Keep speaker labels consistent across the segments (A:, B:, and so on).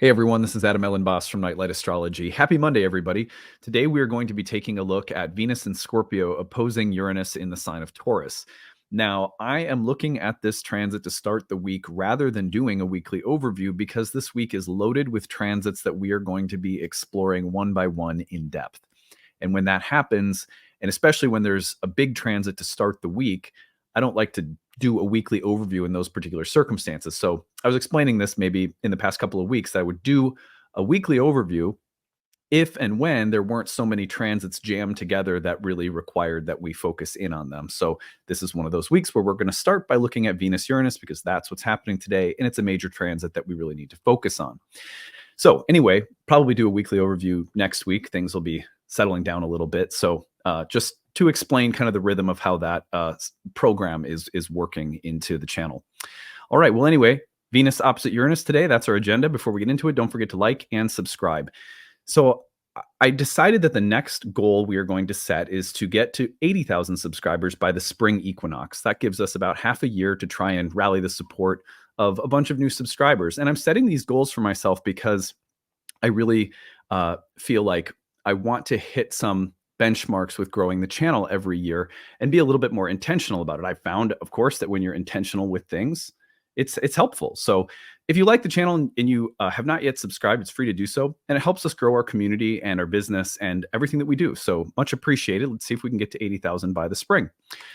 A: Hey everyone, this is Elenbaas from Nightlight Astrology. Happy Monday, everybody. Today we are going to be taking a look at Venus and Scorpio opposing Uranus in the sign of Taurus. Now, I am looking at this transit to start the week rather than doing a weekly overview because this week is loaded with transits that we are going to be exploring one by one in depth. And when that happens, and especially when there's a big transit to start the week, I don't like to do a weekly overview in those particular circumstances. So I was explaining this maybe in the past couple of weeks that I would do a weekly overview if and when there weren't so many transits jammed together that really required that we focus in on them. So this is one of those weeks where we're going to start by looking at Venus-Uranus because that's what's happening today, and it's a major transit that we really need to focus on. So anyway, probably do a weekly overview next week. Things will be settling down a little bit. So just to explain kind of the rhythm of how that program is working into the channel. All right, well, anyway, Venus opposite Uranus today. That's our agenda. Before we get into it, don't forget to like and subscribe. So I decided that the next goal we are going to set is to get to 80,000 subscribers by the spring equinox. That gives us about half a year to try and rally the support of a bunch of new subscribers. And I'm setting these goals for myself because I really feel like I want to hit some benchmarks with growing the channel every year and be a little bit more intentional about it. I found, of course, that when you're intentional with things, it's helpful. So if you like the channel and you have not yet subscribed, it's free to do so. And it helps us grow our community and our business and everything that we do. So much appreciated. Let's see if we can get to 80,000 by the spring.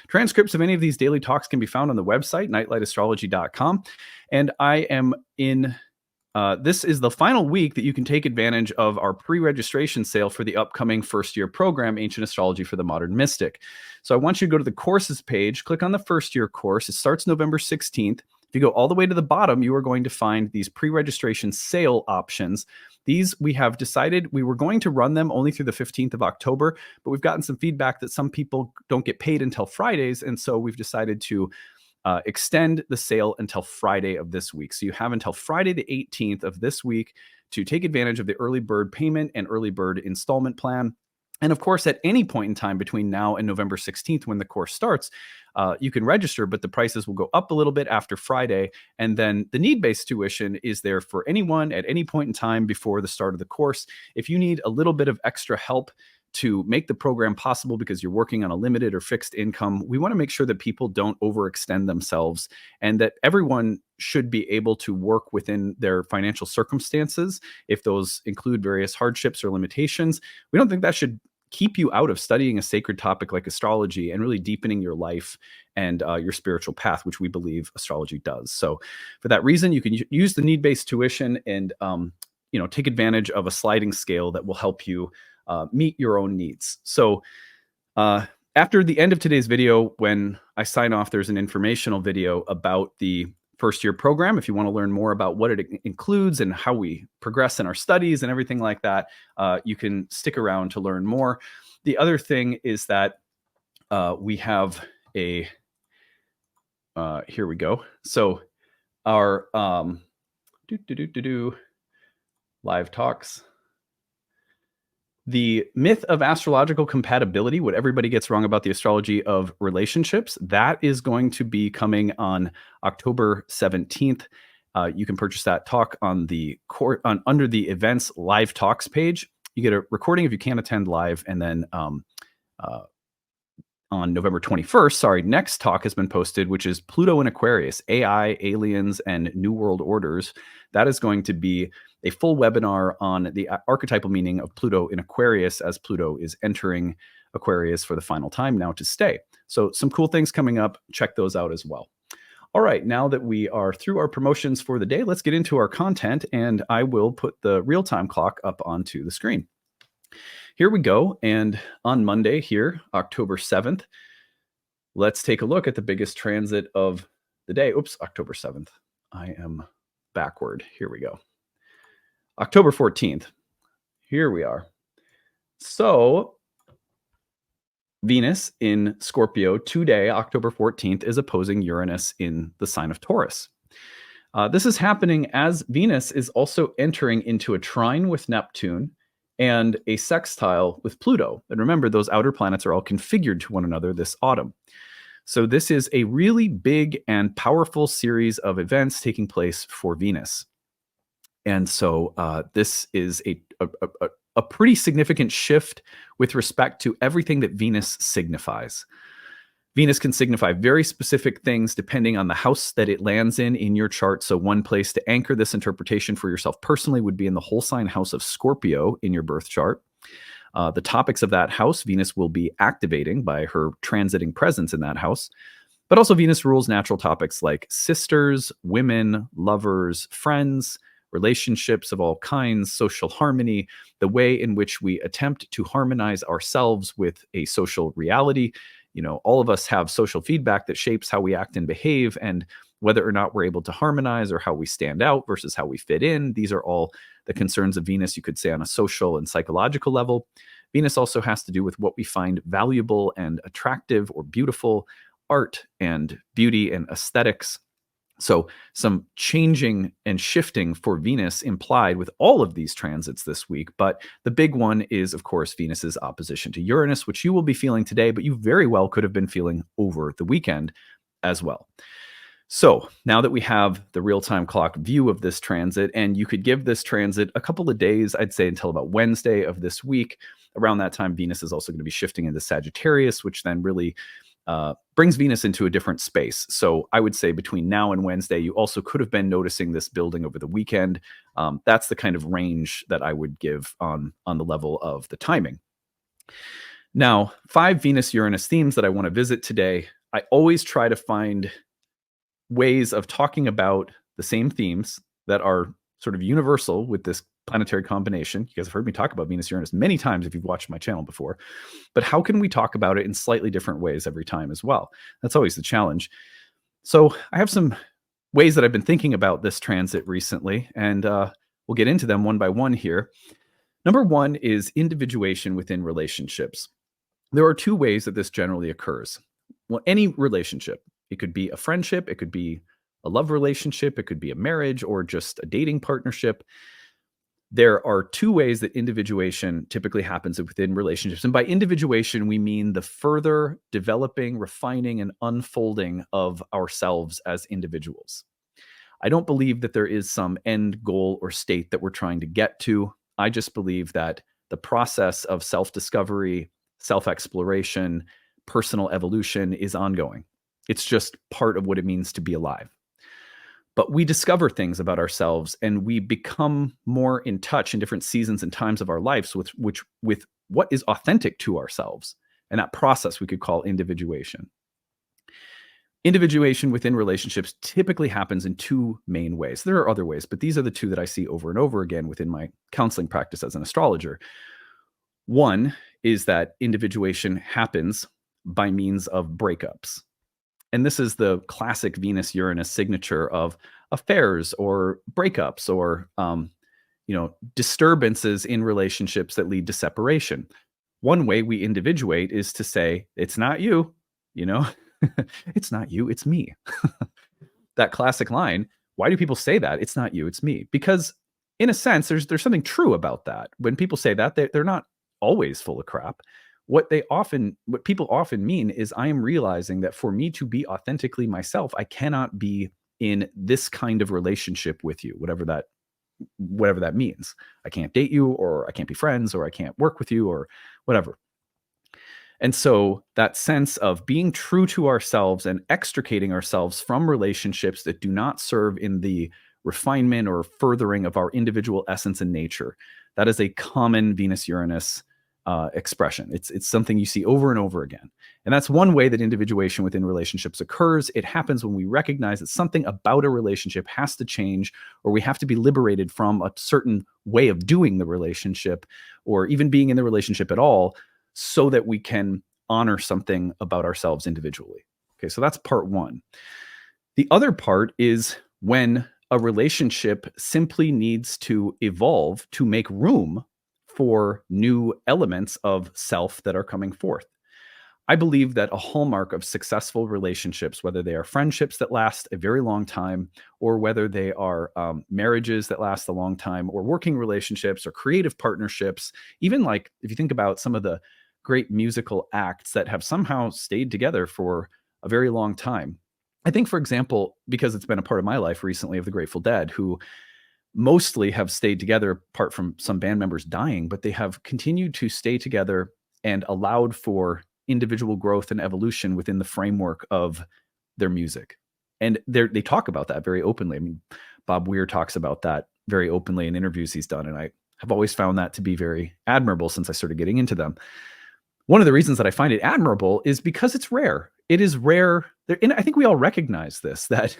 A: Transcripts of any of these daily talks can be found on the website, nightlightastrology.com. And I am in... this is the final week that you can take advantage of our pre-registration sale for the upcoming first-year program, Ancient Astrology for the Modern Mystic. So I want you to go to the courses page, click on the first-year course. It starts November 16th. If you go all the way to the bottom, you are going to find these pre-registration sale options. These we have decided we were going to run them only through the 15th of October, but we've gotten some feedback that some people don't get paid until Fridays, and so we've decided to extend the sale until Friday of this week. So you have until Friday the 18th of this week to take advantage of the early bird payment and early bird installment plan. And of course, at any point in time between now and November 16th, when the course starts, you can register, but the prices will go up a little bit after Friday. And then the need-based tuition is there for anyone at any point in time before the start of the course. If you need a little bit of extra help to make the program possible because you're working on a limited or fixed income, we want to make sure that people don't overextend themselves and that everyone should be able to work within their financial circumstances if those include various hardships or limitations. We don't think that should keep you out of studying a sacred topic like astrology and really deepening your life and your spiritual path, which we believe astrology does. So for that reason, you can use the need-based tuition and take advantage of a sliding scale that will help you meet your own needs. So after the end of today's video, when I sign off, there's an informational video about the first year program. If you want to learn more about what it includes and how we progress in our studies and everything like that, you can stick around to learn more. The other thing is that we have a, here we go. So our live talks. The myth of astrological compatibility, what everybody gets wrong about the astrology of relationships, that is going to be coming on October 17th. You can purchase that talk on the under the events live talks page. You get a recording if you can't attend live, and then on November 21st, next talk has been posted, which is Pluto in Aquarius, AI, Aliens, and New World Orders. That is going to be a full webinar on the archetypal meaning of Pluto in Aquarius as Pluto is entering Aquarius for the final time now to stay. So some cool things coming up. Check those out as well. All right, now that we are through our promotions for the day, let's get into our content, and I will put the real-time clock up onto the screen. Here we go, and on Monday here, October 7th, let's take a look at the biggest transit of the day. Oops, October 7th. I am backward. Here we go. October 14th. Here we are. So Venus in Scorpio today, October 14th, is opposing Uranus in the sign of Taurus. This is happening as Venus is also entering into a trine with Neptune and a sextile with Pluto. And remember, those outer planets are all configured to one another this autumn. So this is a really big and powerful series of events taking place for Venus. And so this is a pretty significant shift with respect to everything that Venus signifies. Venus can signify very specific things depending on the house that it lands in your chart. So one place to anchor this interpretation for yourself personally would be in the whole sign house of Scorpio in your birth chart. The topics of that house, Venus will be activating by her transiting presence in that house. But also Venus rules natural topics like sisters, women, lovers, friends, relationships of all kinds, social harmony, the way in which we attempt to harmonize ourselves with a social reality. All of us have social feedback that shapes how we act and behave, and whether or not we're able to harmonize or how we stand out versus how we fit in. These are all the concerns of Venus, you could say, on a social and psychological level. Venus also has to do with what we find valuable and attractive or beautiful, art and beauty and aesthetics. So some changing and shifting for Venus implied with all of these transits this week. But the big one is, of course, Venus's opposition to Uranus, which you will be feeling today, but you very well could have been feeling over the weekend as well. So now that we have the real-time clock view of this transit, and you could give this transit a couple of days, I'd say until about Wednesday of this week. Around that time, Venus is also going to be shifting into Sagittarius, which then really brings Venus into a different space. So I would say between now and Wednesday, you also could have been noticing this building over the weekend. That's the kind of range that I would give on the level of the timing. Now, 5 Venus-Uranus themes that I want to visit today. I always try to find ways of talking about the same themes that are sort of universal with this planetary combination. You guys have heard me talk about Venus-Uranus many times if you've watched my channel before, but how can we talk about it in slightly different ways every time as well? That's always the challenge. So I have some ways that I've been thinking about this transit recently, and we'll get into them one by one here. Number one is individuation within relationships. There are 2 ways that this generally occurs. Well, any relationship, it could be a friendship, it could be a love relationship, it could be a marriage, or just a dating partnership. There are 2 ways that individuation typically happens within relationships. And by individuation, we mean the further developing, refining, and unfolding of ourselves as individuals. I don't believe that there is some end goal or state that we're trying to get to. I just believe that the process of self-discovery, self-exploration, personal evolution is ongoing. It's just part of what it means to be alive. But we discover things about ourselves, and we become more in touch in different seasons and times of our lives with what is authentic to ourselves. And that process we could call individuation. Individuation within relationships typically happens in 2 main ways. There are other ways, but these are the 2 that I see over and over again within my counseling practice as an astrologer. One is that individuation happens by means of breakups. And this is the classic Venus-Uranus signature of affairs or breakups or, disturbances in relationships that lead to separation. One way we individuate is to say, it's not you, it's not you, it's me. That classic line, why do people say that? It's not you, it's me. Because in a sense, there's something true about that. When people say that, they're not always full of crap. What people often mean is I am realizing that for me to be authentically myself, I cannot be in this kind of relationship with you, whatever that means. I can't date you, or I can't be friends, or I can't work with you, or whatever. And so that sense of being true to ourselves and extricating ourselves from relationships that do not serve in the refinement or furthering of our individual essence and nature, that is a common Venus-Uranus expression. It's something you see over and over again. And that's one way that individuation within relationships occurs. It happens when we recognize that something about a relationship has to change, or we have to be liberated from a certain way of doing the relationship, or even being in the relationship at all, so that we can honor something about ourselves individually. Okay, so that's part one. The other part is when a relationship simply needs to evolve to make room for new elements of self that are coming forth. I believe that a hallmark of successful relationships, whether they are friendships that last a very long time, or whether they are marriages that last a long time, or working relationships or creative partnerships, even like if you think about some of the great musical acts that have somehow stayed together for a very long time. I think, for example, because it's been a part of my life recently, of the Grateful Dead, who mostly have stayed together apart from some band members dying, but they have continued to stay together and allowed for individual growth and evolution within the framework of their music. And they talk about that very openly. I mean, Bob Weir talks about that very openly in interviews he's done. And I have always found that to be very admirable since I started getting into them. One of the reasons that I find it admirable is because it's rare. It is rare. And I think we all recognize this, that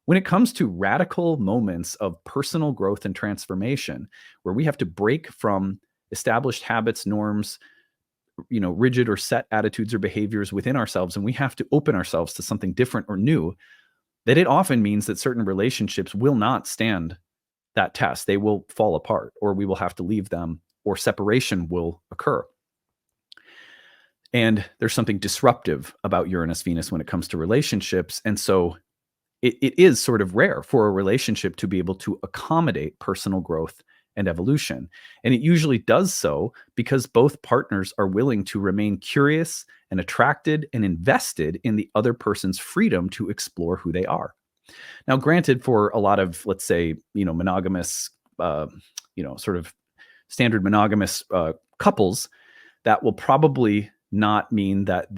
A: when it comes to radical moments of personal growth and transformation, where we have to break from established habits, norms, rigid or set attitudes or behaviors within ourselves, and we have to open ourselves to something different or new, that it often means that certain relationships will not stand that test. They will fall apart, or we will have to leave them, or separation will occur. And there's something disruptive about Uranus Venus when it comes to relationships. And so it is sort of rare for a relationship to be able to accommodate personal growth and evolution. And it usually does so because both partners are willing to remain curious and attracted and invested in the other person's freedom to explore who they are. Now, granted, for a lot of, let's say, monogamous, sort of standard monogamous couples, that will probably not mean that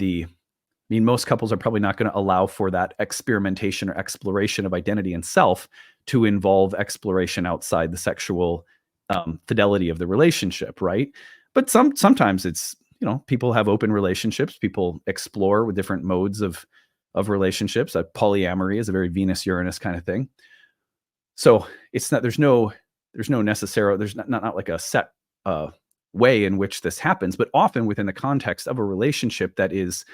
A: most couples are probably not going to allow for that experimentation or exploration of identity and self to involve exploration outside the sexual fidelity of the relationship, right? But sometimes it's, people have open relationships. People explore with different modes of relationships. Polyamory is a very Venus-Uranus kind of thing. So it's not, there's not like a set way in which this happens, but often within the context of a relationship that is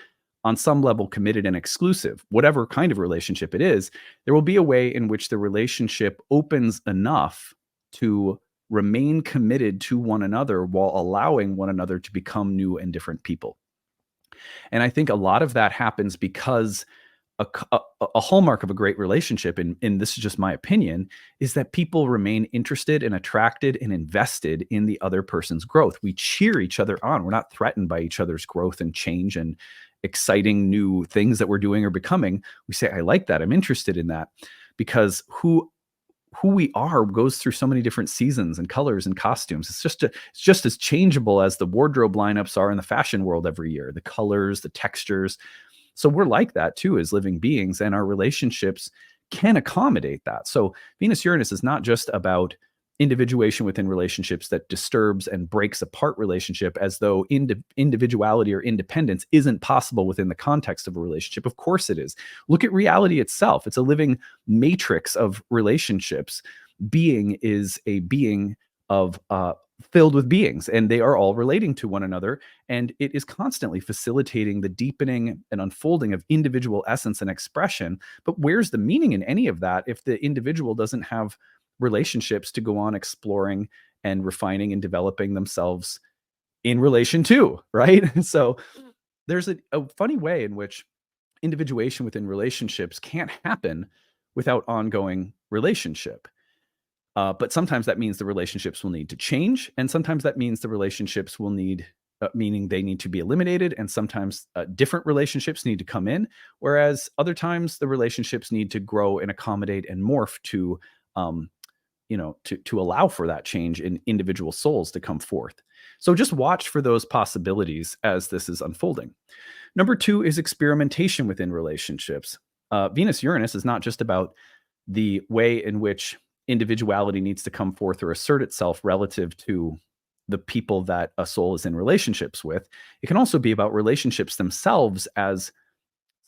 A: on some level committed and exclusive, whatever kind of relationship it is, there will be a way in which the relationship opens enough to remain committed to one another while allowing one another to become new and different people. And I think a lot of that happens because a hallmark of a great relationship, and this is just my opinion, is that people remain interested and attracted and invested in the other person's growth. We cheer each other on. We're not threatened by each other's growth and change and exciting new things that we're doing or becoming. We say, I like that. I'm interested in that, because who we are goes through so many different seasons and colors and costumes. It's just as changeable as the wardrobe lineups are in the fashion world every year, the colors, the textures. So we're like that too as living beings, and our relationships can accommodate that. So Venus-Uranus is not just about individuation within relationships that disturbs and breaks apart relationship, as though individuality or independence isn't possible within the context of a relationship. Of course it is. Look at reality itself. It's a living matrix of relationships. Being is a being of filled with beings, and they are all relating to one another, and it is constantly facilitating the deepening and unfolding of individual essence and expression. But where's the meaning in any of that if the individual doesn't have relationships to go on exploring and refining and developing themselves in relation to, right? So there's a funny way in which individuation within relationships can't happen without ongoing relationship. But sometimes that means the relationships will need to change. And sometimes that means the relationships will need, meaning they need to be eliminated. And sometimes different relationships need to come in. Whereas other times the relationships need to grow and accommodate and morph to allow for that change in individual souls to come forth. So just watch for those possibilities as this is unfolding. Number 2 is experimentation within relationships. Venus-Uranus is not just about the way in which individuality needs to come forth or assert itself relative to the people that a soul is in relationships with. It can also be about relationships themselves as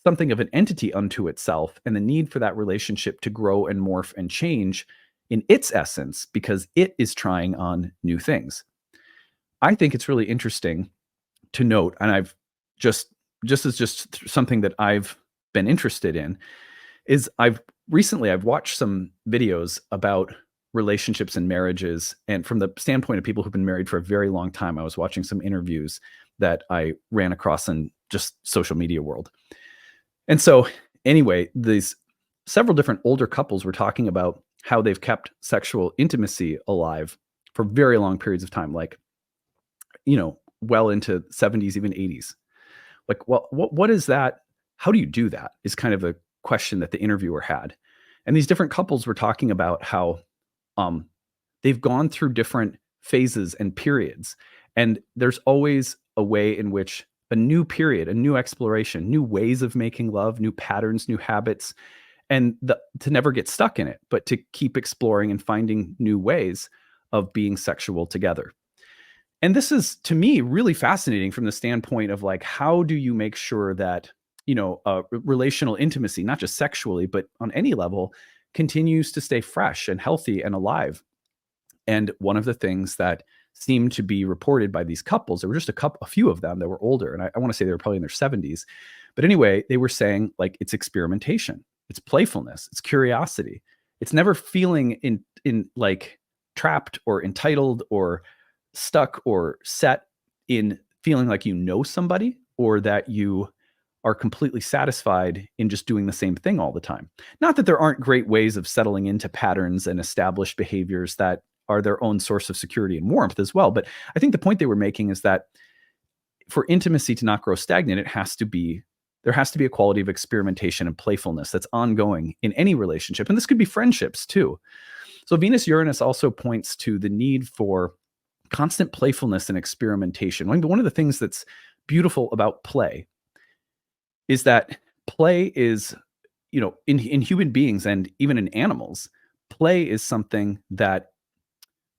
A: something of an entity unto itself, and the need for that relationship to grow and morph and change in its essence because it is trying on new things. I think it's really interesting to note, and I've just something that I've been interested in, is I've watched some videos about relationships and marriages, and from the standpoint of people who've been married for a very long time. I was watching some interviews that I ran across in just social media world. And so anyway, these several different older couples were talking about how they've kept sexual intimacy alive for very long periods of time, like, well into 70s, even 80s. Like, well, what is that? How do you do that? Is kind of the question that the interviewer had. And these different couples were talking about how they've gone through different phases and periods. And there's always a way in which a new period, a new exploration, new ways of making love, new patterns, new habits, and to never get stuck in it, but to keep exploring and finding new ways of being sexual together. And this is, to me, really fascinating from the standpoint of like, how do you make sure that, relational intimacy, not just sexually, but on any level, continues to stay fresh and healthy and alive? And one of the things that seemed to be reported by these couples, there were just a few of them that were older, and I want to say they were probably in their 70s. But anyway, they were saying like it's experimentation, it's playfulness, it's curiosity. It's never feeling in like trapped or entitled or stuck or set in feeling like you know somebody, or that you are completely satisfied in just doing the same thing all the time. Not that there aren't great ways of settling into patterns and established behaviors that are their own source of security and warmth as well. But I think the point they were making is that for intimacy to not grow stagnant, there has to be a quality of experimentation and playfulness that's ongoing in any relationship. And this could be friendships too. So Venus Uranus also points to the need for constant playfulness and experimentation. One of the things that's beautiful about play is that play is, in human beings and even in animals, play is something that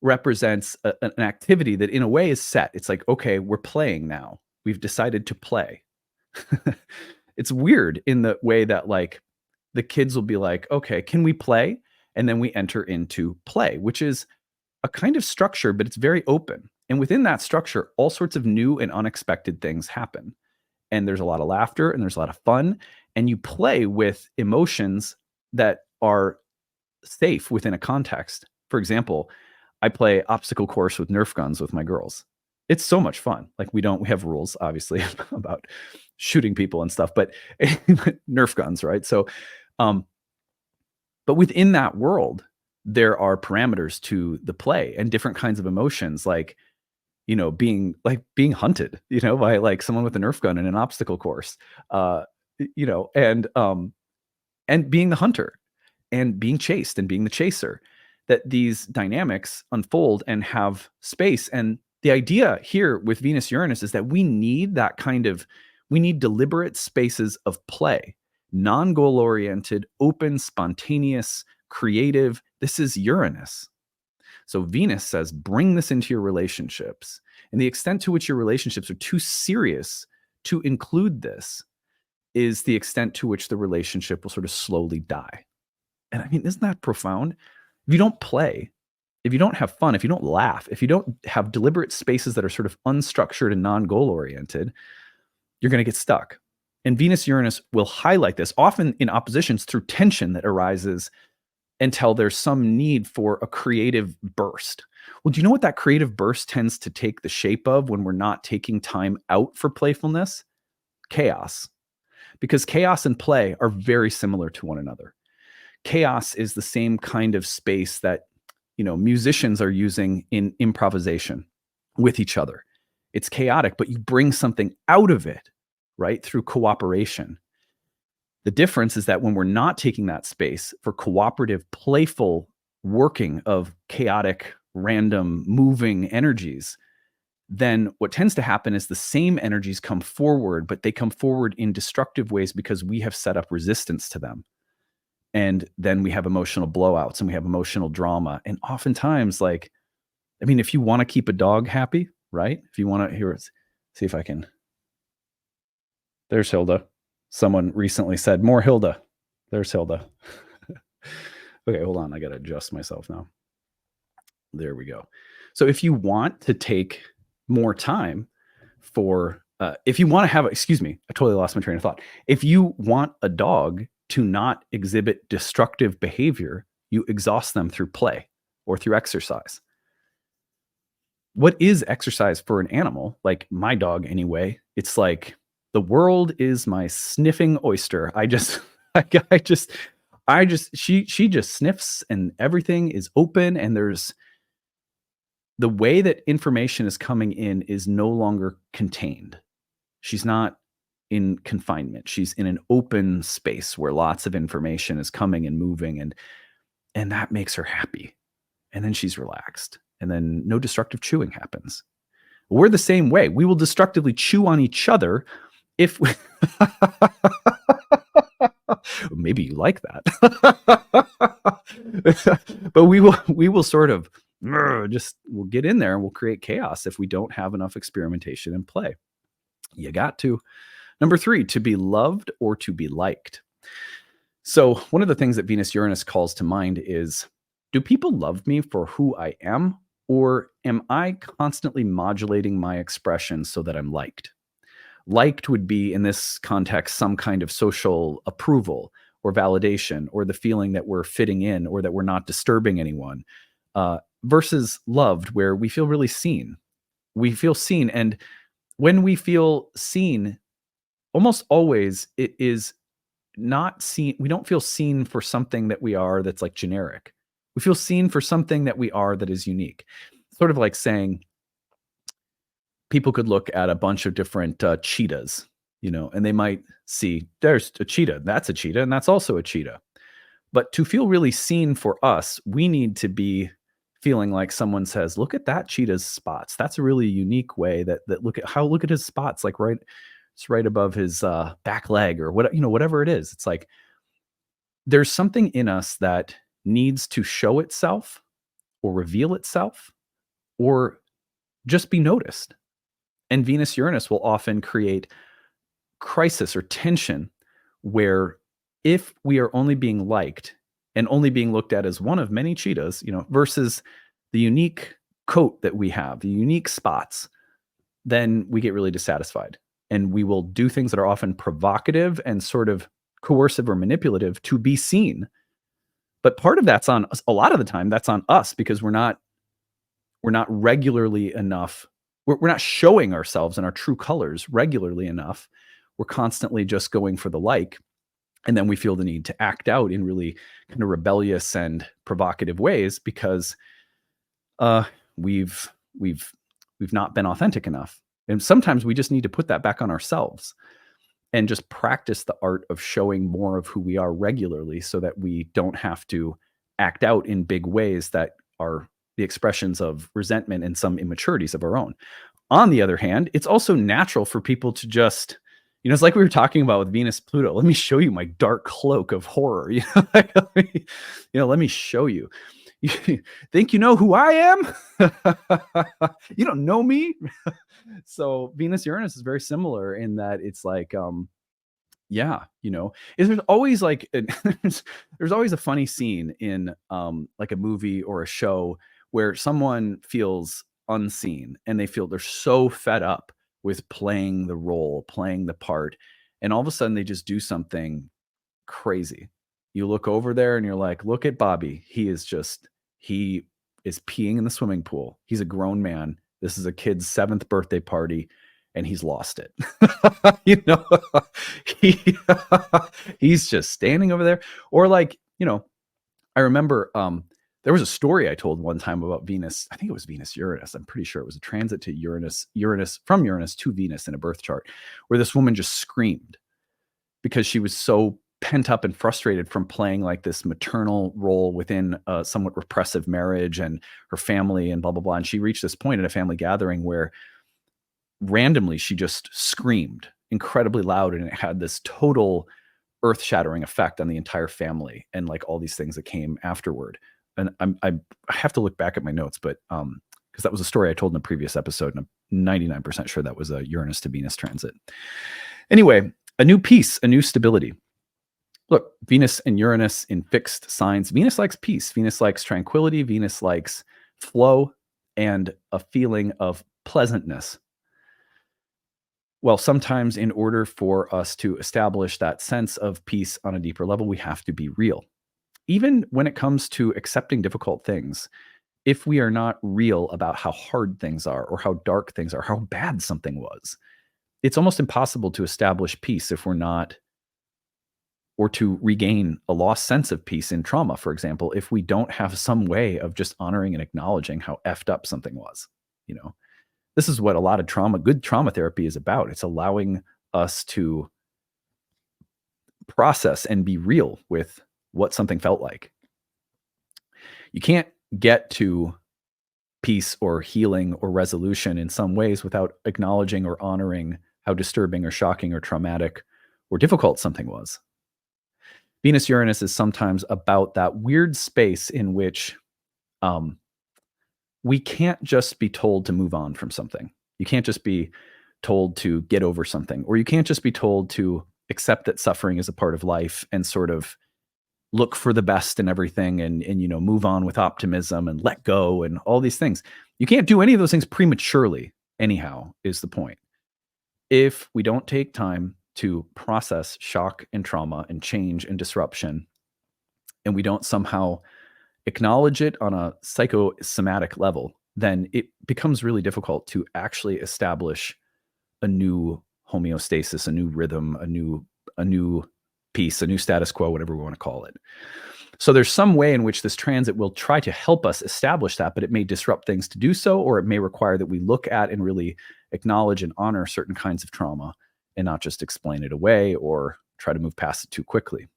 A: represents an activity that in a way is set. It's like, okay, we're playing now. We've decided to play. It's weird in the way that like the kids will be like, okay, can we play? And then we enter into play, which is a kind of structure, but it's very open. And within that structure, all sorts of new and unexpected things happen. And there's a lot of laughter and there's a lot of fun. And you play with emotions that are safe within a context. For example, I play obstacle course with Nerf guns with my girls. It's so much fun. Like we have rules, obviously, about shooting people and stuff, but Nerf guns, right? So, but within that world, there are parameters to the play and different kinds of emotions, like, being hunted, by like someone with a Nerf gun in an obstacle course, and being the hunter and being chased and being the chaser, that these dynamics unfold and have space. And the idea here with Venus Uranus is that we need deliberate spaces of play, non-goal oriented, open, spontaneous, creative. This is Uranus. So Venus says, bring this into your relationships. And the extent to which your relationships are too serious to include this is the extent to which the relationship will sort of slowly die. And I mean, isn't that profound? If you don't play, if you don't have fun, if you don't laugh, if you don't have deliberate spaces that are sort of unstructured and non-goal oriented, you're going to get stuck. And Venus Uranus will highlight this, often in oppositions through tension that arises until there's some need for a creative burst. Well, do you know what that creative burst tends to take the shape of when we're not taking time out for playfulness? Chaos. Because chaos and play are very similar to one another. Chaos is the same kind of space that, musicians are using in improvisation with each other. It's chaotic, but you bring something out of it, right? Through cooperation. The difference is that when we're not taking that space for cooperative, playful working of chaotic, random, moving energies, then what tends to happen is the same energies come forward, but they come forward in destructive ways because we have set up resistance to them. And then we have emotional blowouts and we have emotional drama. And oftentimes, if you want to keep a dog happy, right? If you want to, see if I can. There's Hilda. Someone recently said, more Hilda. There's Hilda. Okay, hold on. I got to adjust myself now. There we go. So if you want to take more time for, if you want to have, I totally lost my train of thought. If you want a dog to not exhibit destructive behavior, you exhaust them through play or through exercise. What is exercise for an animal? Like my dog anyway, it's like, the world is my sniffing oyster. She just sniffs and everything is open, and there's the way that information is coming in is no longer contained. She's not in confinement. She's in an open space where lots of information is coming and moving, and that makes her happy. and then she's relaxed, and then no destructive chewing happens. We're the same way. We will destructively chew on each other if we maybe you like that. But we will sort of just we'll get in there and we'll create chaos if we don't have enough experimentation and play. You got to. Number 3, to be loved or to be liked. So one of the things that Venus Uranus calls to mind is, do people love me for who I am, or am I constantly modulating my expression so that I'm liked? Liked would be, in this context, some kind of social approval or validation, or the feeling that we're fitting in or that we're not disturbing anyone, versus loved, where we feel really seen. We feel seen. And when we feel seen, almost always it is not seen. We don't feel seen for something that we are that's like generic. We feel seen for something that we are that is unique. Sort of like saying, people could look at a bunch of different cheetahs, and they might see there's a cheetah, that's a cheetah, and that's also a cheetah. But to feel really seen for us, we need to be feeling like someone says, look at that cheetah's spots. That's a really unique way that look at his spots, like it's right above his back leg or whatever it is. It's like there's something in us that needs to show itself or reveal itself or just be noticed. And Venus Uranus will often create crisis or tension where if we are only being liked and only being looked at as one of many cheetahs, versus the unique coat that we have, the unique spots, then we get really dissatisfied. And we will do things that are often provocative and sort of coercive or manipulative to be seen. But part of that's on us. A lot of the time, that's on us because we're not regularly enough. We're not showing ourselves in our true colors regularly enough. We're constantly just going for the like. And then we feel the need to act out in really kind of rebellious and provocative ways because we've not been authentic enough. And sometimes we just need to put that back on ourselves and just practice the art of showing more of who we are regularly so that we don't have to act out in big ways that are the expressions of resentment and some immaturities of our own. On the other hand, it's also natural for people to just, it's like we were talking about with Venus Pluto. Let me show you my dark cloak of horror. Let me show you. You think you know who I am? You don't know me. So Venus Uranus is very similar in that it's like, there's always like there's always a funny scene in like a movie or a show where someone feels unseen and they're so fed up with playing the role, playing the part, and all of a sudden they just do something crazy. You look over there and you're like, look at Bobby. He is peeing in the swimming pool. He's a grown man. This is a kid's 7th birthday party and he's lost it. He's just standing over there. Or like, I remember there was a story I told one time about Venus. I think it was Venus Uranus. I'm pretty sure it was a transit to Uranus from Uranus to Venus in a birth chart, where this woman just screamed because she was so pent up and frustrated from playing like this maternal role within a somewhat repressive marriage and her family and blah, blah, blah. And she reached this point at a family gathering where randomly she just screamed incredibly loud, and it had this total earth-shattering effect on the entire family and like all these things that came afterward. And I have to look back at my notes, but because that was a story I told in a previous episode, and I'm 99% sure that was a Uranus to Venus transit. Anyway, a new peace, a new stability. Look, Venus and Uranus in fixed signs. Venus likes peace. Venus likes tranquility. Venus likes flow and a feeling of pleasantness. Well, sometimes in order for us to establish that sense of peace on a deeper level, we have to be real. Even when it comes to accepting difficult things, if we are not real about how hard things are or how dark things are, how bad something was, it's almost impossible to establish peace if we're not, or to regain a lost sense of peace in trauma, for example, if we don't have some way of just honoring and acknowledging how effed up something was. This is what a lot of good trauma therapy is about. It's allowing us to process and be real with what something felt like. You can't get to peace or healing or resolution in some ways without acknowledging or honoring how disturbing or shocking or traumatic or difficult something was. Venus Uranus is sometimes about that weird space in which um, we can't just be told to move on from something. You can't just be told to get over something, or you can't just be told to accept that suffering is a part of life and sort of look for the best in everything and move on with optimism and let go and all these things. You can't do any of those things prematurely, anyhow, is the point. If we don't take time to process shock and trauma and change and disruption, and we don't somehow acknowledge it on a psychosomatic level, then it becomes really difficult to actually establish a new homeostasis, a new rhythm, a new peace, a new status quo, whatever we want to call it. So there's some way in which this transit will try to help us establish that, but it may disrupt things to do so, or it may require that we look at and really acknowledge and honor certain kinds of trauma and not just explain it away or try to move past it too quickly.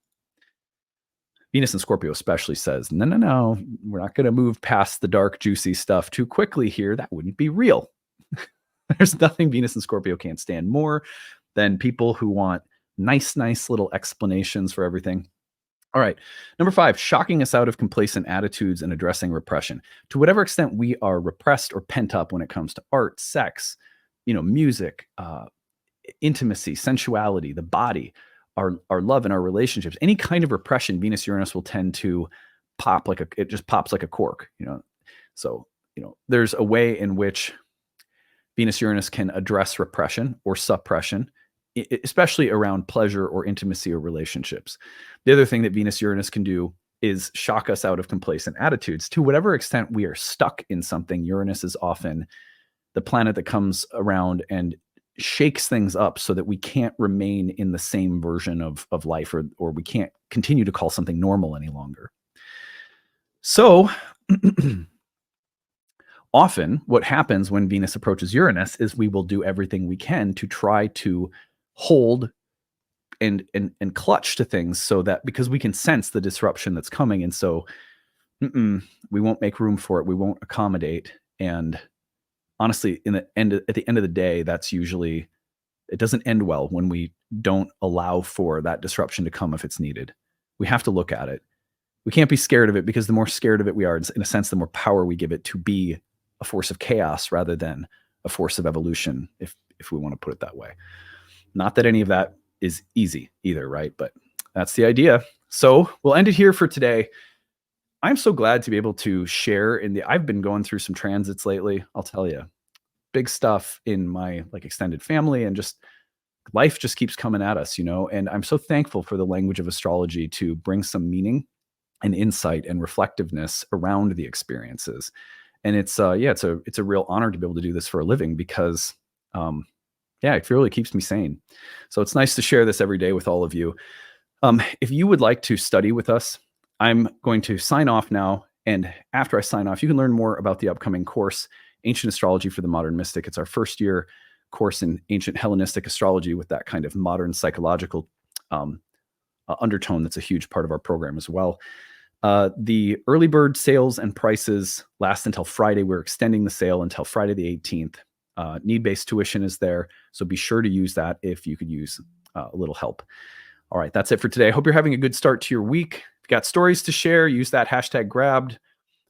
A: Venus in Scorpio especially says, no, we're not going to move past the dark, juicy stuff too quickly here. That wouldn't be real. There's nothing Venus in Scorpio can't stand more than people who want nice little explanations for everything. All right. Number 5, shocking us out of complacent attitudes and addressing repression. To whatever extent we are repressed or pent up when it comes to art, sex, music, intimacy, sensuality, the body, our love and our relationships, any kind of repression, Venus Uranus will tend to it just pops like a cork, So, there's a way in which Venus Uranus can address repression or suppression, especially around pleasure or intimacy or relationships. The other thing that Venus Uranus can do is shock us out of complacent attitudes. To whatever extent we are stuck in something, Uranus is often the planet that comes around and shakes things up so that we can't remain in the same version of life, or we can't continue to call something normal any longer. So often what happens when Venus approaches Uranus is we will do everything we can to try to hold and clutch to things, so that because we can sense the disruption that's coming, and so we won't make room for it, we won't accommodate. And honestly, at the end of the day, that's usually, it doesn't end well when we don't allow for that disruption to come if it's needed. We have to look at it. We can't be scared of it, because the more scared of it we are, in a sense, the more power we give it to be a force of chaos rather than a force of evolution, if we want to put it that way. Not that any of that is easy either, right? But that's the idea. So we'll end it here for today. I'm so glad to be able to share I've been going through some transits lately. I'll tell you, big stuff in my extended family, and just life just keeps coming at us, and I'm so thankful for the language of astrology to bring some meaning and insight and reflectiveness around the experiences. And it's a real honor to be able to do this for a living, because it really keeps me sane. So it's nice to share this every day with all of you. If you would like to study with us, I'm going to sign off now. And after I sign off, you can learn more about the upcoming course, Ancient Astrology for the Modern Mystic. It's our first year course in ancient Hellenistic astrology with that kind of modern psychological undertone that's a huge part of our program as well. The early bird sales and prices last until Friday. We're extending the sale until Friday the 18th. Need-based tuition is there, so be sure to use that if you could use a little help. All right, that's it for today. I hope you're having a good start to your week. If you've got stories to share, use that hashtag grabbed,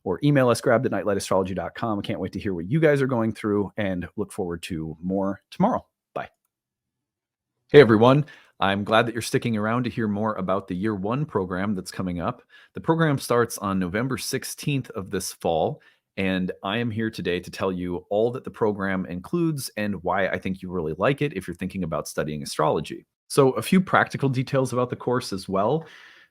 A: or email us grabbed@nightlightastrology.com. I can't wait to hear what you guys are going through, and look forward to more tomorrow. Bye. Hey, everyone. I'm glad that you're sticking around to hear more about the Year 1 program that's coming up. The program starts on November 16th of this fall, and I am here today to tell you all that the program includes and why I think you really like it if you're thinking about studying astrology. So a few practical details about the course as well.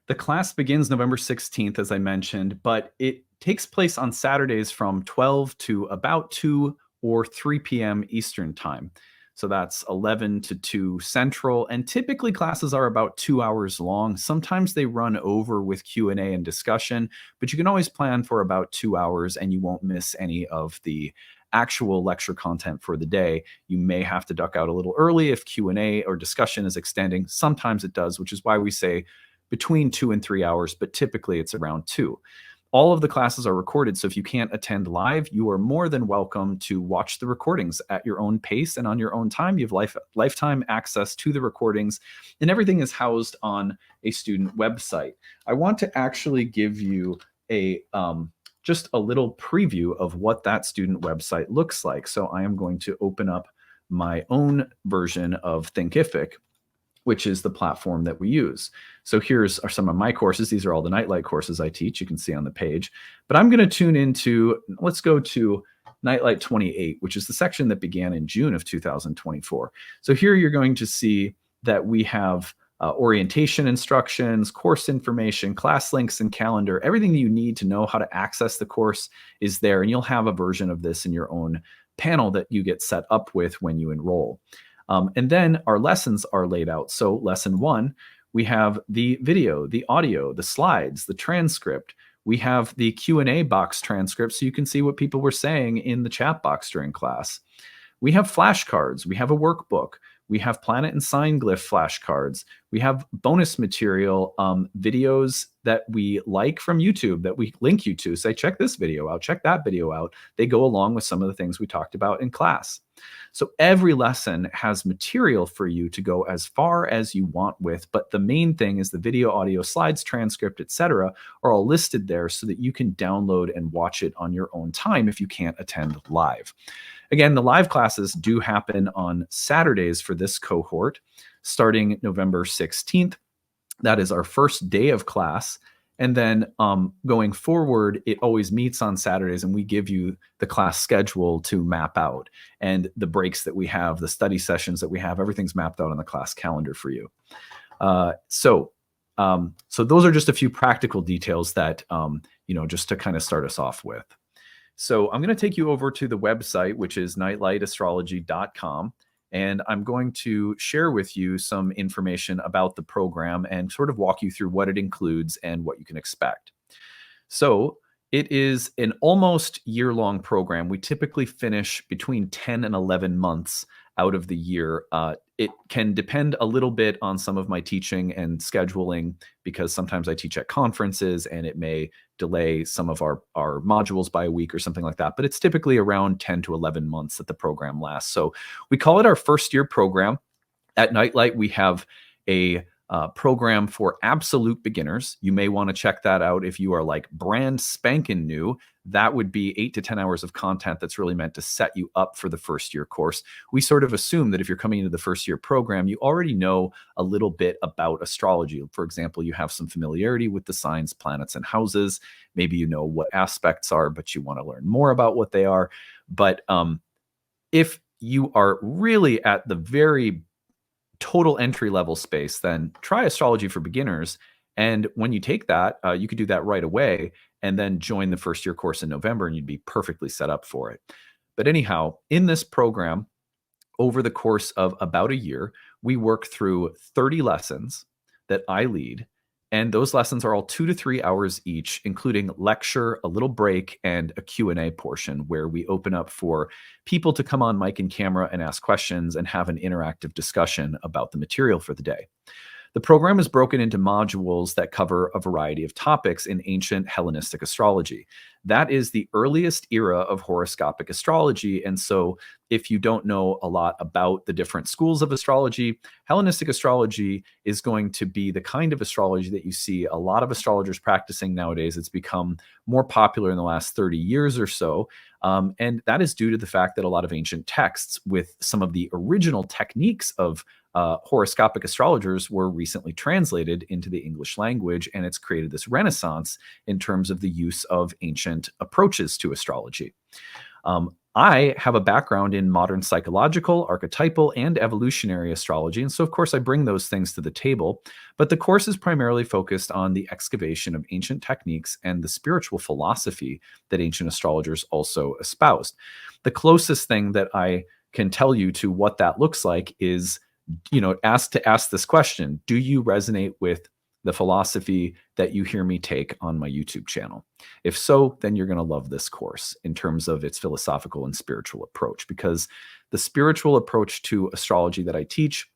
A: The class begins November 16th, as I mentioned, but it takes place on Saturdays from 12 to about 2 or 3 p.m. Eastern time. So that's 11 to 2 Central, and typically classes are about 2 hours long. Sometimes they run over with Q&A and discussion, but you can always plan for about 2 hours and you won't miss any of the actual lecture content for the day. You may have to duck out a little early if Q&A or discussion is extending. Sometimes it does, which is why we say between 2 and 3 hours, but typically it's around 2. all of the classes are recorded. So if you can't attend live, you are more than welcome to watch the recordings at your own pace and on your own time. You have lifetime access to the recordings, and everything is housed on a student website. I want to actually give you a just a little preview of what that student website looks like. So I am going to open up my own version of Thinkific, which is the platform that we use. So here's are some of my courses. These are all the Nightlight courses I teach. You can see on the page. But I'm going to tune into, let's go to Nightlight 28, which is the section that began in June of 2024. So here you're going to see that we have orientation instructions, course information, class links, and calendar. Everything that you need to know how to access the course is there, and you'll have a version of this in your own panel that you get set up with when you enroll. And then our lessons are laid out. So lesson 1, we have the video, the audio, the slides, the transcript. We have the Q&A box transcript so you can see what people were saying in the chat box during class. We have flashcards. We have a workbook. We have planet and sign glyph flashcards. We have bonus material, videos that we like from YouTube that we link you to. Say, check this video out, check that video out. They go along with some of the things we talked about in class. So every lesson has material for you to go as far as you want with, but the main thing is the video, audio, slides, transcript, etc. are all listed there so that you can download and watch it on your own time if you can't attend live. Again, the live classes do happen on Saturdays for this cohort, starting November 16th. That is our first day of class. And then going forward, it always meets on Saturdays, and we give you the class schedule to map out. And the breaks that we have, the study sessions that we have, everything's mapped out on the class calendar for you. So those are just a few practical details that, just to kind of start us off with. So I'm going to take you over to the website, which is nightlightastrology.com. And I'm going to share with you some information about the program and sort of walk you through what it includes and what you can expect. So it is an almost year-long program. We typically finish between 10 and 11 months out of the year. It can depend a little bit on some of my teaching and scheduling, because sometimes I teach at conferences and it may delay some of our modules by a week or something like that. But it's typically around 10 to 11 months that the program lasts. So we call it our first year program. At Nightlight, we have a program for absolute beginners. You may want to check that out if you are like brand spanking new. That would be 8 to 10 hours of content that's really meant to set you up for the first year course. We sort of assume that if you're coming into the first year program, you already know a little bit about astrology. For example, you have some familiarity with the signs, planets, and houses. Maybe you know what aspects are, but you want to learn more about what they are. But if you are really at the very total entry level space, then try Astrology for Beginners. And when you take that, you could do that right away and then join the first year course in November, and you'd be perfectly set up for it. But anyhow, in this program, over the course of about a year, we work through 30 lessons that I lead. And those lessons are all 2 to 3 hours each, including lecture, a little break, and a Q&A portion where we open up for people to come on mic and camera and ask questions and have an interactive discussion about the material for the day. The program is broken into modules that cover a variety of topics in ancient Hellenistic astrology. That is the earliest era of horoscopic astrology. And so if you don't know a lot about the different schools of astrology, Hellenistic astrology is going to be the kind of astrology that you see a lot of astrologers practicing nowadays. It's become more popular in the last 30 years or so. And that is due to the fact that a lot of ancient texts with some of the original techniques of horoscopic astrologers were recently translated into the English language, and it's created this renaissance in terms of the use of ancient approaches to astrology. I have a background in modern psychological, archetypal, and evolutionary astrology, and so of course I bring those things to the table, but the course is primarily focused on the excavation of ancient techniques and the spiritual philosophy that ancient astrologers also espoused. The closest thing that I can tell you to what that looks like is, ask this question: do you resonate with the philosophy that you hear me take on my YouTube channel? If so, then you're going to love this course in terms of its philosophical and spiritual approach, because the spiritual approach to astrology that I teach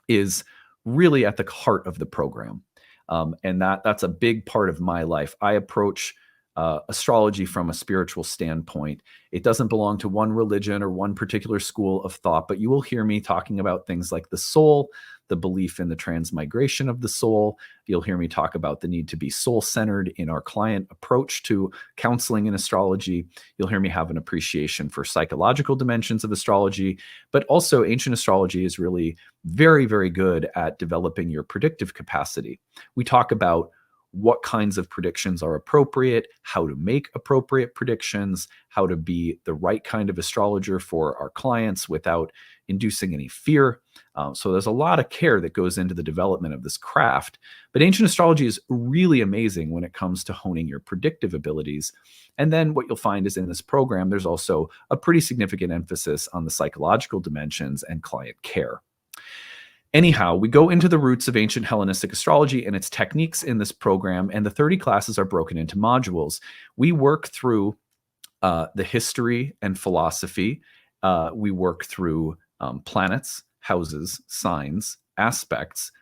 A: is really at the heart of the program. And that's a big part of my life. I approach astrology from a spiritual standpoint. It doesn't belong to one religion or one particular school of thought, but you will hear me talking about things like the soul, the belief in the transmigration of the soul. You'll hear me talk about the need to be soul-centered in our client approach to counseling in astrology. You'll hear me have an appreciation for psychological dimensions of astrology, but also ancient astrology is really very, very good at developing your predictive capacity. We talk about what kinds of predictions are appropriate, how to make appropriate predictions, how to be the right kind of astrologer for our clients without inducing any fear. So there's a lot of care that goes into the development of this craft. But ancient astrology is really amazing when it comes to honing your predictive abilities. And then what you'll find is in this program, there's also a pretty significant emphasis on the psychological dimensions and client care. Anyhow, we go into the roots of ancient Hellenistic astrology and its techniques in this program, and the 30 classes are broken into modules. We work through the history and philosophy. We work through planets, houses, signs, aspects,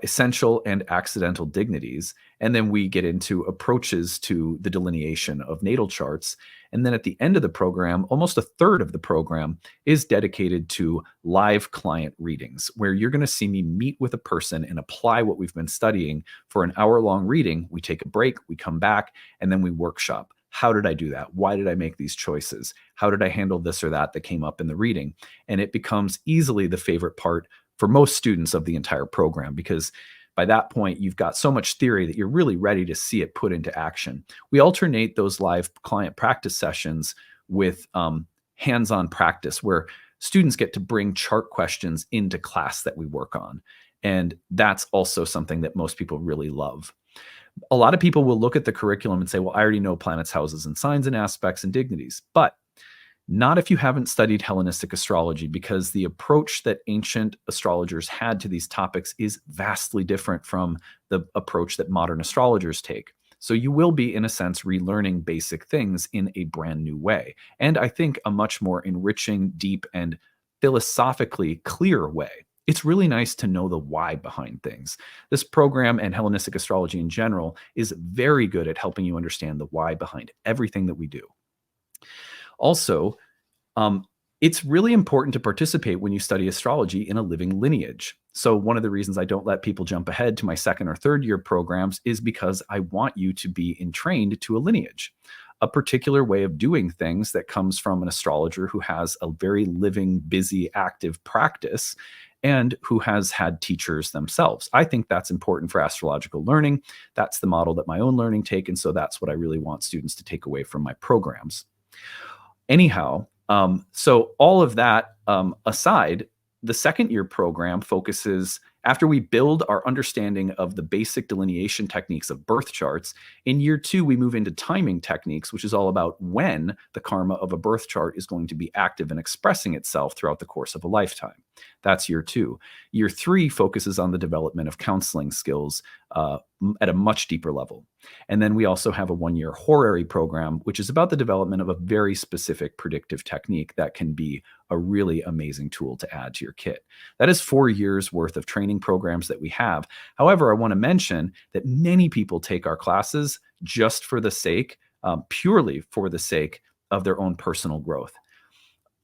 A: essential and accidental dignities. And then we get into approaches to the delineation of natal charts. And then at the end of the program, almost a third of the program is dedicated to live client readings, where you're going to see me meet with a person and apply what we've been studying for an hour-long reading. We take a break, we come back, and then we workshop. How did I do that? Why did I make these choices? How did I handle this or that came up in the reading? And it becomes easily the favorite part for most students of the entire program, because by that point, you've got so much theory that you're really ready to see it put into action. We alternate those live client practice sessions with hands-on practice, where students get to bring chart questions into class that we work on. And that's also something that most people really love. A lot of people will look at the curriculum and say, well, I already know planets, houses, and signs and aspects and dignities. But not if you haven't studied Hellenistic astrology, because the approach that ancient astrologers had to these topics is vastly different from the approach that modern astrologers take. So you will be, in a sense, relearning basic things in a brand new way. And I think a much more enriching, deep, and philosophically clear way. It's really nice to know the why behind things. This program and Hellenistic astrology in general is very good at helping you understand the why behind everything that we do. Also, it's really important to participate when you study astrology in a living lineage. So one of the reasons I don't let people jump ahead to my second or third year programs is because I want you to be entrained to a lineage, a particular way of doing things that comes from an astrologer who has a very living, busy, active practice and who has had teachers themselves. I think that's important for astrological learning. That's the model that my own learning take, and so that's what I really want students to take away from my programs. Anyhow, so all of that aside, the second year program focuses, after we build our understanding of the basic delineation techniques of birth charts, in year 2, we move into timing techniques, which is all about when the karma of a birth chart is going to be active and expressing itself throughout the course of a lifetime. That's year 2. Year 3 focuses on the development of counseling skills at a much deeper level. And then we also have a 1-year horary program, which is about the development of a very specific predictive technique that can be a really amazing tool to add to your kit. That is 4 years worth of training programs that we have. However, I want to mention that many people take our classes just for the sake, purely for the sake of their own personal growth.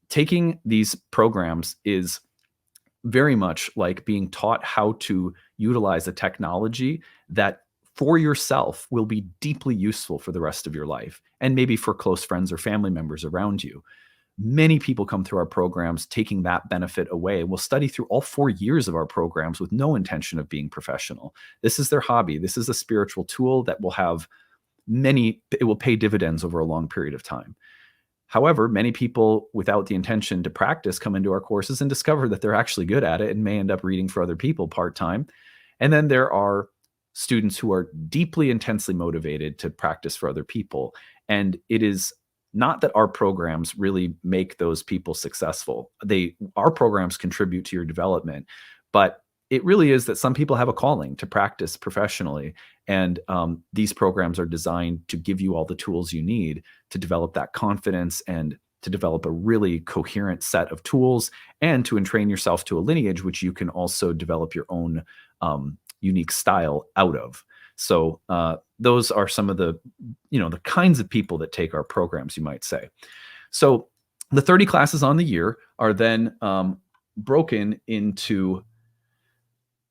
A: Taking these programs is very much like being taught how to utilize a technology that for yourself will be deeply useful for the rest of your life, and maybe for close friends or family members around you. Many people come through our programs taking that benefit away. We'll study through all 4 years of our programs with no intention of being professional. This is their hobby. This is a spiritual tool that will have it will pay dividends over a long period of time. However, many people without the intention to practice come into our courses and discover that they're actually good at it and may end up reading for other people part-time. And then there are students who are deeply, intensely motivated to practice for other people. And it is not that our programs really make those people successful. Our programs contribute to your development, but it really is that some people have a calling to practice professionally. And these programs are designed to give you all the tools you need to develop that confidence and to develop a really coherent set of tools and to entrain yourself to a lineage, which you can also develop your own unique style out of. So those are some of the, the kinds of people that take our programs, you might say. So the 30 classes on the year are then broken into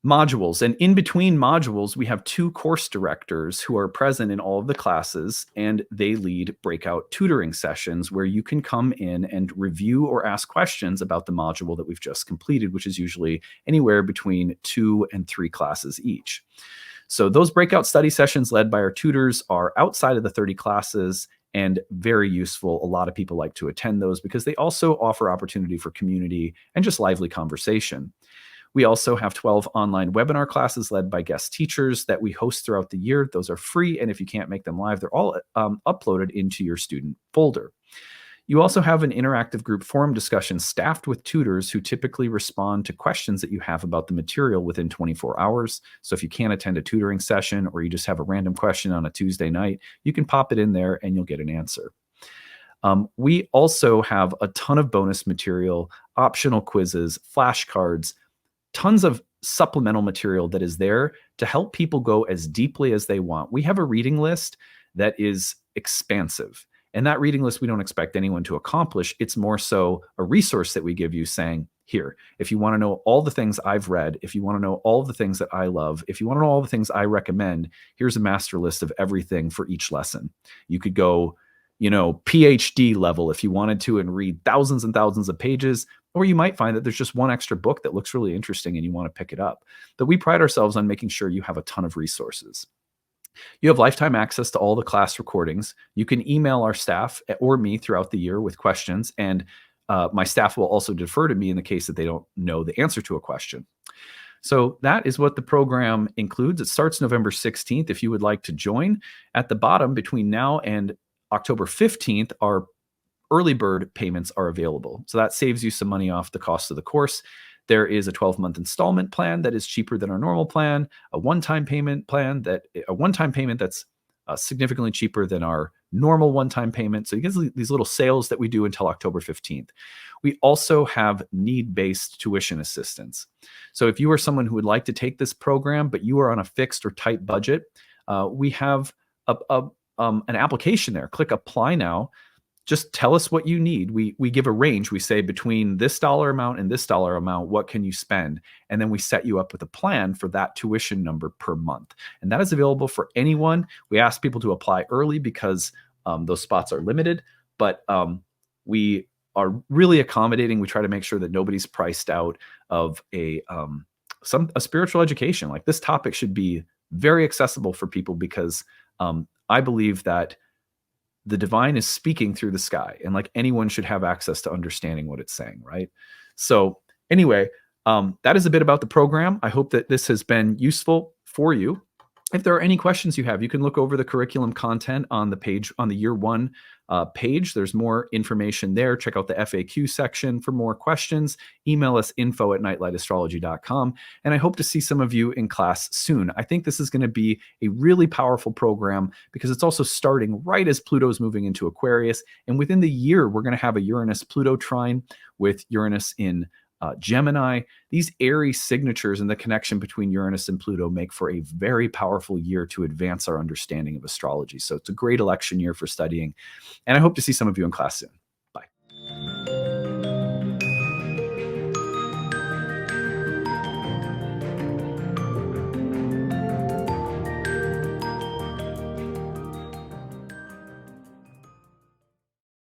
A: modules. And in between modules, we have 2 course directors who are present in all of the classes, and they lead breakout tutoring sessions where you can come in and review or ask questions about the module that we've just completed, which is usually anywhere between 2 and 3 classes each. So those breakout study sessions led by our tutors are outside of the 30 classes and very useful. A lot of people like to attend those because they also offer opportunity for community and just lively conversation. We also have 12 online webinar classes led by guest teachers that we host throughout the year. Those are free, and if you can't make them live, they're all uploaded into your student folder. You also have an interactive group forum discussion staffed with tutors who typically respond to questions that you have about the material within 24 hours. So if you can't attend a tutoring session or you just have a random question on a Tuesday night, you can pop it in there and you'll get an answer. We also have a ton of bonus material, optional quizzes, flashcards, tons of supplemental material that is there to help people go as deeply as they want. We have a reading list that is expansive. And that reading list, we don't expect anyone to accomplish. It's more so a resource that we give you saying, here, if you want to know all the things I've read, if you want to know all the things that I love, if you want to know all the things I recommend, here's a master list of everything for each lesson. You could go, PhD level if you wanted to and read thousands and thousands of pages, or you might find that there's just one extra book that looks really interesting and you want to pick it up. But we pride ourselves on making sure you have a ton of resources. You have lifetime access to all the class recordings. You can email our staff or me throughout the year with questions, and my staff will also defer to me in the case that they don't know the answer to a question. So that is what the program includes. It starts November 16th. If you would like to join, at the bottom between now and October 15th, our early bird payments are available. So that saves you some money off the cost of the course. There is a 12-month installment plan that is cheaper than our normal plan, a one-time payment that's significantly cheaper than our normal one-time payment. So you get these little sales that we do until October 15th. We also have need-based tuition assistance. So if you are someone who would like to take this program, but you are on a fixed or tight budget, we have an application there. Click apply now. Just tell us what you need. We give a range. We say between this dollar amount and this dollar amount, what can you spend? And then we set you up with a plan for that tuition number per month. And that is available for anyone. We ask people to apply early because those spots are limited, but we are really accommodating. We try to make sure that nobody's priced out of a spiritual education. Like, this topic should be very accessible for people because I believe that the divine is speaking through the sky, and like anyone should have access to understanding what it's saying, right? So anyway, that is a bit about the program. I hope that this has been useful for you. If there are any questions you have, you can look over the curriculum content on the page, on the year 1 page. There's more information there. Check out the FAQ section for more questions. Email us info@nightlightastrology.com. And I hope to see some of you in class soon. I think this is going to be a really powerful program because it's also starting right as Pluto's moving into Aquarius. And within the year, we're going to have a Uranus-Pluto trine with Uranus in Gemini. These airy signatures and the connection between Uranus and Pluto make for a very powerful year to advance our understanding of astrology. So it's a great election year for studying, and I hope to see some of you in class soon.